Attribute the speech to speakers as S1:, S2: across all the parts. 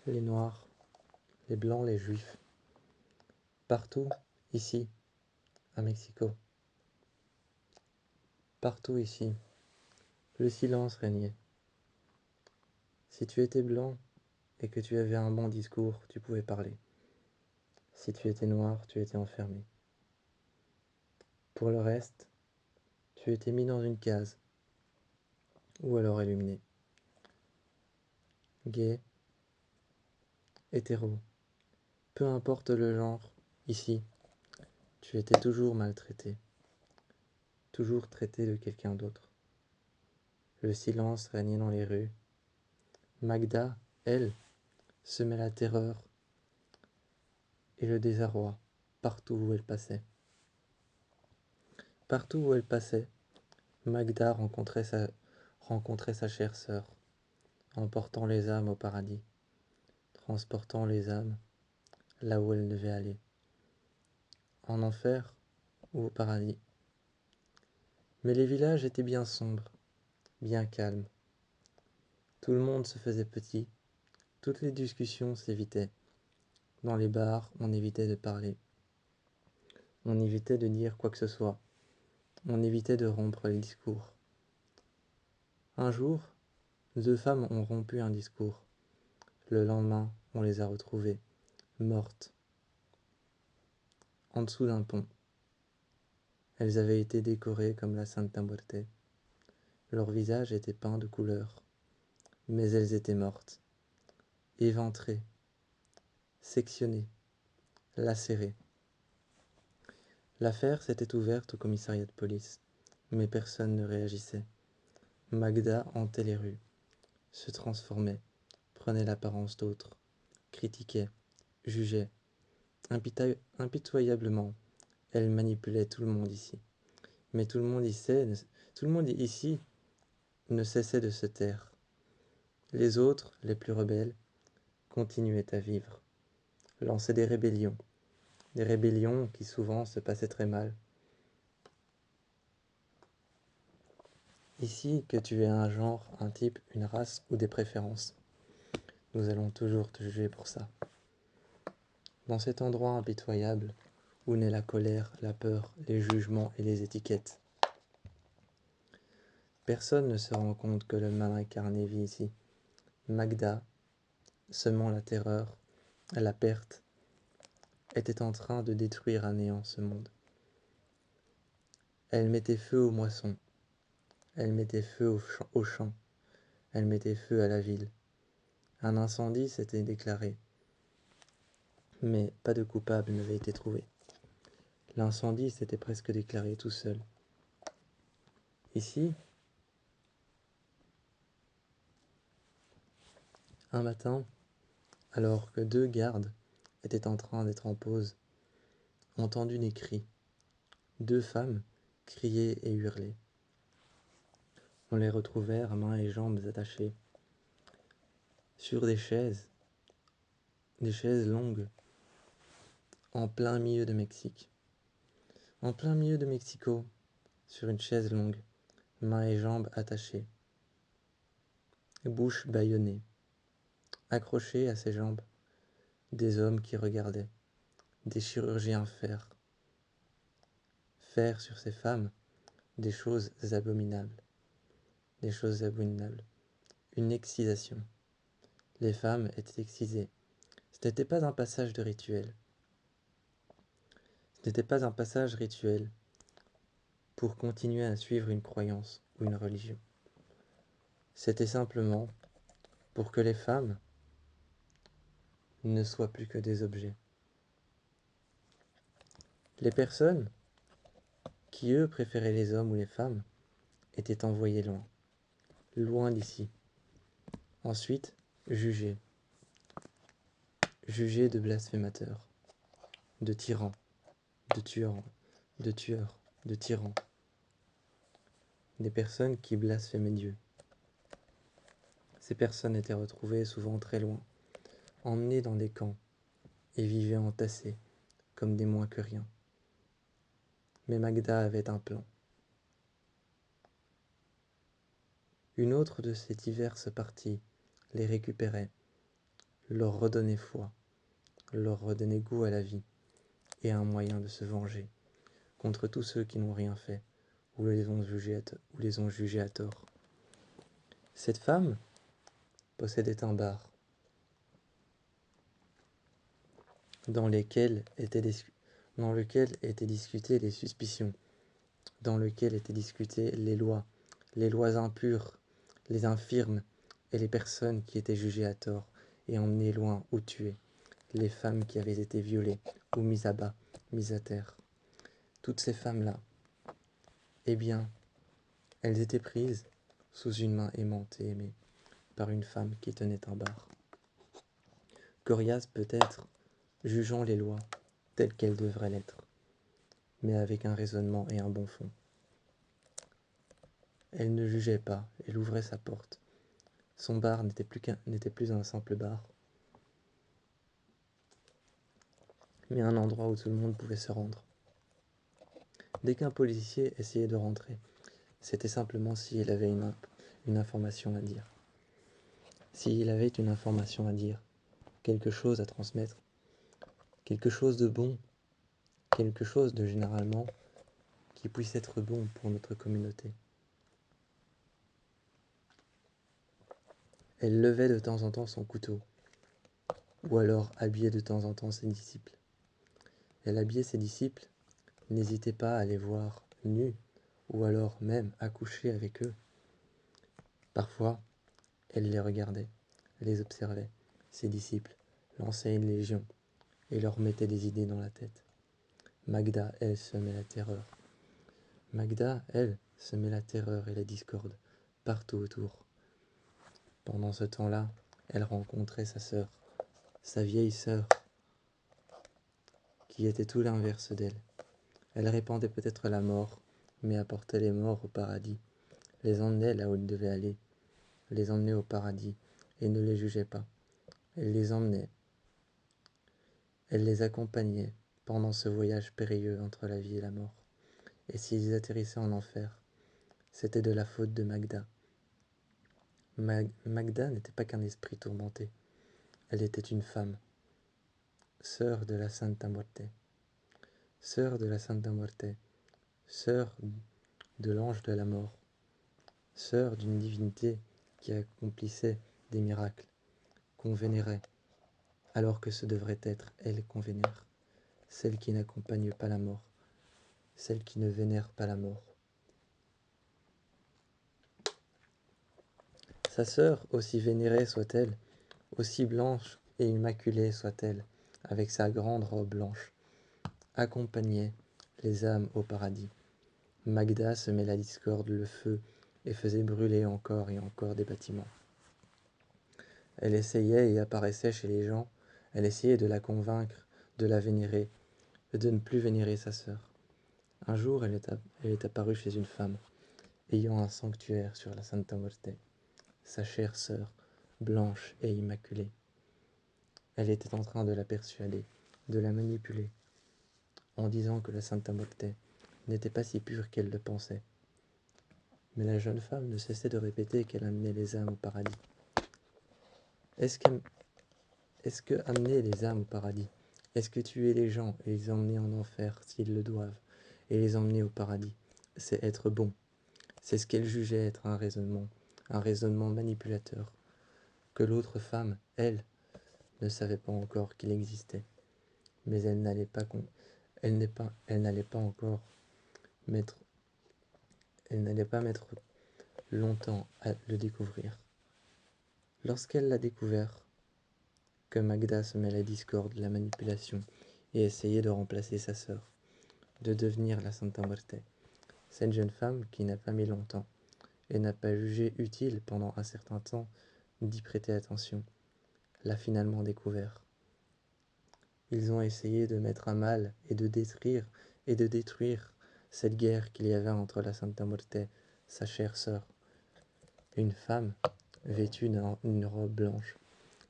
S1: les noirs, les blancs, les juifs. Partout, ici, à Mexico. Partout ici, le silence régnait. Si tu étais blanc et que tu avais un bon discours, tu pouvais parler. Si tu étais noir, tu étais enfermé. Pour le reste, tu étais mis dans une case, ou alors illuminé. Gay, hétéro, peu importe le genre, ici, tu étais toujours maltraité, toujours traité de quelqu'un d'autre. Le silence régnait dans les rues. Magda, elle, semait la terreur et le désarroi partout où elle passait. Partout où elle passait, Magda rencontrait sa chère sœur, emportant les âmes au paradis, transportant les âmes là où elles devaient aller, en enfer ou au paradis. Mais les villages étaient bien sombres, bien calmes. Tout le monde se faisait petit, toutes les discussions s'évitaient. Dans les bars, on évitait de parler. On évitait de dire quoi que ce soit. On évitait de rompre les discours. Un jour, 2 femmes ont rompu un discours. Le lendemain, on les a retrouvées, mortes, en dessous d'un pont. Elles avaient été décorées comme la Santa Muerte. Leur visage était peint de couleurs, mais elles étaient mortes, éventrées, sectionnées, lacérées. L'affaire s'était ouverte au commissariat de police, mais personne ne réagissait. Magda hantait les rues, se transformait, prenait l'apparence d'autres, critiquait, jugeait. Impitoyablement, elle manipulait tout le monde ici. Mais tout le monde ici ne cessait de se taire. Les autres, les plus rebelles, continuaient à vivre, lançaient des rébellions qui souvent se passaient très mal. Ici, que tu aies un genre, un type, une race ou des préférences, nous allons toujours te juger pour ça. Dans cet endroit impitoyable, où naît la colère, la peur, les jugements et les étiquettes. Personne ne se rend compte que le mal incarné vit ici. Magda, semant la terreur, la perte, était en train de détruire à néant ce monde. Elle mettait feu aux moissons, elle mettait feu aux champs, elle mettait feu à la ville. Un incendie s'était déclaré, mais pas de coupable n'avait été trouvé. L'incendie s'était presque déclaré tout seul. Ici, un matin, alors que 2 gardes étaient en train d'être en pause, entendu des cris. 2 femmes criaient et hurlaient. On les retrouvèrent mains et jambes attachées, sur des chaises longues, en plein milieu de Mexique. En plein milieu de Mexico, sur une chaise longue, mains et jambes attachées, bouche bâillonnée, accrochés à ses jambes, des hommes qui regardaient, des chirurgiens faire sur ces femmes des choses abominables, une excitation. Les femmes étaient excisées. Ce n'était pas un passage de rituel. Ce n'était pas un passage rituel pour continuer à suivre une croyance ou une religion. C'était simplement pour que les femmes ne soient plus que des objets. Les personnes qui, eux, préféraient les hommes ou les femmes, étaient envoyées loin, loin d'ici. Ensuite, jugées de blasphémateurs, de tyrans, de tueurs, de tyrans. Des personnes qui blasphémaient Dieu. Ces personnes étaient retrouvées souvent très loin, emmenées dans des camps, et vivaient entassées, comme des moins que rien. Mais Magda avait un plan. Une autre de ces diverses parties les récupérait, leur redonner foi, leur redonner goût à la vie et un moyen de se venger contre tous ceux qui n'ont rien fait ou les ont jugés à tort. Cette femme possédait un bar dans lequel étaient discutées les suspicions, dans lequel étaient discutées les lois impures, les infirmes et les personnes qui étaient jugées à tort et emmenées loin ou tuées, les femmes qui avaient été violées ou mises à bas, mises à terre. Toutes ces femmes-là, eh bien, elles étaient prises sous une main aimante et aimée par une femme qui tenait un bar. Coriace peut-être, jugeant les lois telles qu'elles devraient l'être, mais avec un raisonnement et un bon fond. Elle ne jugeait pas, elle ouvrait sa porte. Son bar n'était plus un simple bar, mais un endroit où tout le monde pouvait se rendre. Dès qu'un policier essayait de rentrer, c'était simplement s'il avait une information à dire. S'il avait une information à dire, quelque chose à transmettre, quelque chose de bon, quelque chose de généralement qui puisse être bon pour notre communauté. Elle levait de temps en temps son couteau, ou alors habillait de temps en temps ses disciples. Elle habillait ses disciples, n'hésitait pas à les voir nus, ou alors même à coucher avec eux. Parfois, elle les regardait, les observait, ses disciples, lançaient une légion, et leur mettait des idées dans la tête. Magda, elle, semait la terreur. Magda, elle, semait la terreur et la discorde, partout autour. Pendant ce temps-là, elle rencontrait sa sœur, sa vieille sœur, qui était tout l'inverse d'elle. Elle répandait peut-être la mort, mais apportait les morts au paradis, les emmenait là où ils devaient aller, les emmenait au paradis, et ne les jugeait pas. Elle les emmenait, elle les accompagnait pendant ce voyage périlleux entre la vie et la mort. Et s'ils atterrissaient en enfer, c'était de la faute de Magda. Magda n'était pas qu'un esprit tourmenté, elle était une femme, sœur de la Santa Muerte, sœur de la Santa Muerte, sœur de l'ange de la mort, sœur d'une divinité qui accomplissait des miracles, qu'on vénérait, alors que ce devrait être elle qu'on vénère, celle qui n'accompagne pas la mort, celle qui ne vénère pas la mort. Sa sœur, aussi vénérée soit-elle, aussi blanche et immaculée soit-elle, avec sa grande robe blanche, accompagnait les âmes au paradis. Magda semait la discorde, le feu, et faisait brûler encore et encore des bâtiments. Elle essayait et apparaissait chez les gens, elle essayait de la convaincre, de la vénérer, et de ne plus vénérer sa sœur. Un jour, elle est apparue chez une femme, ayant un sanctuaire sur la Santa Muerte, sa chère sœur, blanche et immaculée. Elle était en train de la persuader, de la manipuler, en disant que la Santa Muerte n'était pas si pure qu'elle le pensait. Mais la jeune femme ne cessait de répéter qu'elle amenait les âmes au paradis. Est-ce que amener les âmes au paradis, est-ce que tuer les gens et les emmener en enfer s'ils le doivent, et les emmener au paradis, c'est être bon? C'est ce qu'elle jugeait être un raisonnement manipulateur, que l'autre femme, elle, ne savait pas encore qu'il existait. Mais elle n'allait pas encore mettre, elle n'allait pas mettre longtemps à le découvrir. Lorsqu'elle l'a découvert, que Magda semait la discorde, la manipulation, et essayait de remplacer sa sœur, de devenir la Santa Muerte, cette jeune femme qui n'a pas mis longtemps, et n'a pas jugé utile pendant un certain temps d'y prêter attention, l'a finalement découvert. Ils ont essayé de mettre à mal et de détruire cette guerre qu'il y avait entre la Santa Muerte, sa chère sœur, une femme vêtue d'une robe blanche,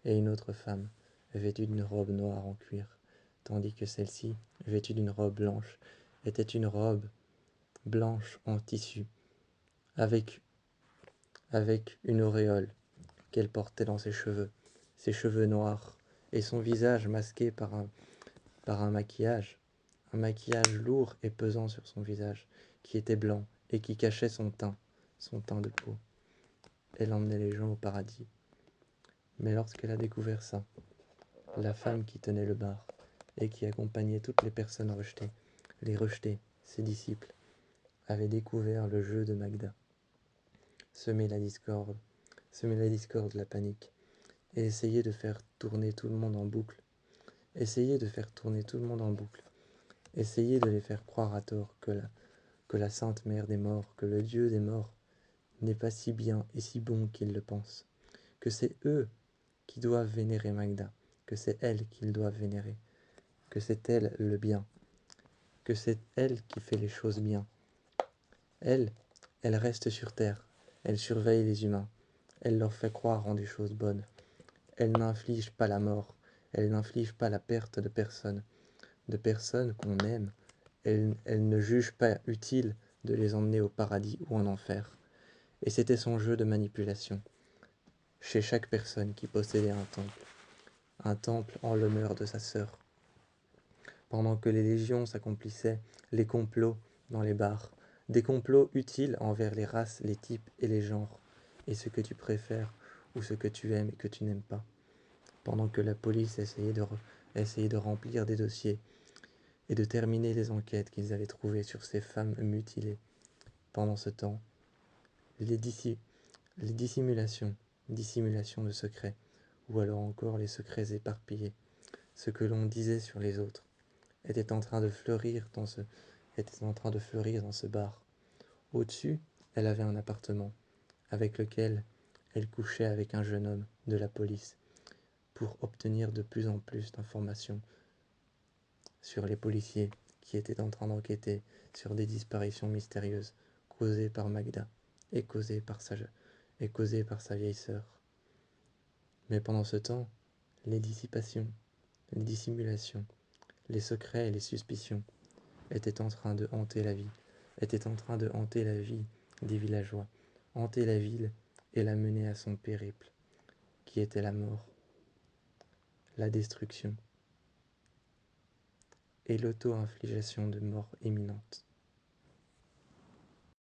S1: et une autre femme vêtue d'une robe noire en cuir, tandis que celle-ci, vêtue d'une robe blanche, était une robe blanche en tissu, avec une auréole qu'elle portait dans ses cheveux, ses cheveux noirs, et son visage masqué par un maquillage lourd et pesant sur son visage, qui était blanc et qui cachait son teint de peau. Elle emmenait les gens au paradis. Mais lorsqu'elle a découvert ça, la femme qui tenait le bar et qui accompagnait toutes les personnes rejetées, les rejetés, ses disciples, avait découvert le jeu de Magda. Semer la discorde, la panique, et essayer de faire tourner tout le monde en boucle. Essayer de faire tourner tout le monde en boucle. Essayer de les faire croire à tort que la Sainte Mère des Morts, que le Dieu des Morts, n'est pas si bien et si bon qu'ils le pensent. Que c'est eux qui doivent vénérer Magda, que c'est elle qu'ils doivent vénérer, que c'est elle le bien, que c'est elle qui fait les choses bien. Elle, elle reste sur terre, elle surveille les humains, elle leur fait croire en des choses bonnes. Elle n'inflige pas la mort, elle n'inflige pas la perte de personnes qu'on aime. Elle ne juge pas utile de les emmener au paradis ou en enfer. Et c'était son jeu de manipulation. Chez chaque personne qui possédait un temple en l'honneur de sa sœur. Pendant que les légions s'accomplissaient, les complots dans les bars, des complots utiles envers les races, les types et les genres, et ce que tu préfères ou ce que tu aimes et que tu n'aimes pas. Pendant que la police essayait de remplir des dossiers et de terminer les enquêtes qu'ils avaient trouvées sur ces femmes mutilées. Pendant ce temps, les dissimulations de secrets, ou alors encore les secrets éparpillés, ce que l'on disait sur les autres, était en train de fleurir dans ce bar. Au-dessus, elle avait un appartement, avec lequel elle couchait avec un jeune homme de la police, pour obtenir de plus en plus d'informations sur les policiers qui étaient en train d'enquêter sur des disparitions mystérieuses causées par Magda et causées par sa vieille sœur. Mais pendant ce temps, les dissipations, les dissimulations, les secrets et les suspicions étaient en train de hanter la vie, des villageois, hanter la ville et la mener à son périple, qui était la mort, la destruction et l'auto-infligation de mort imminente.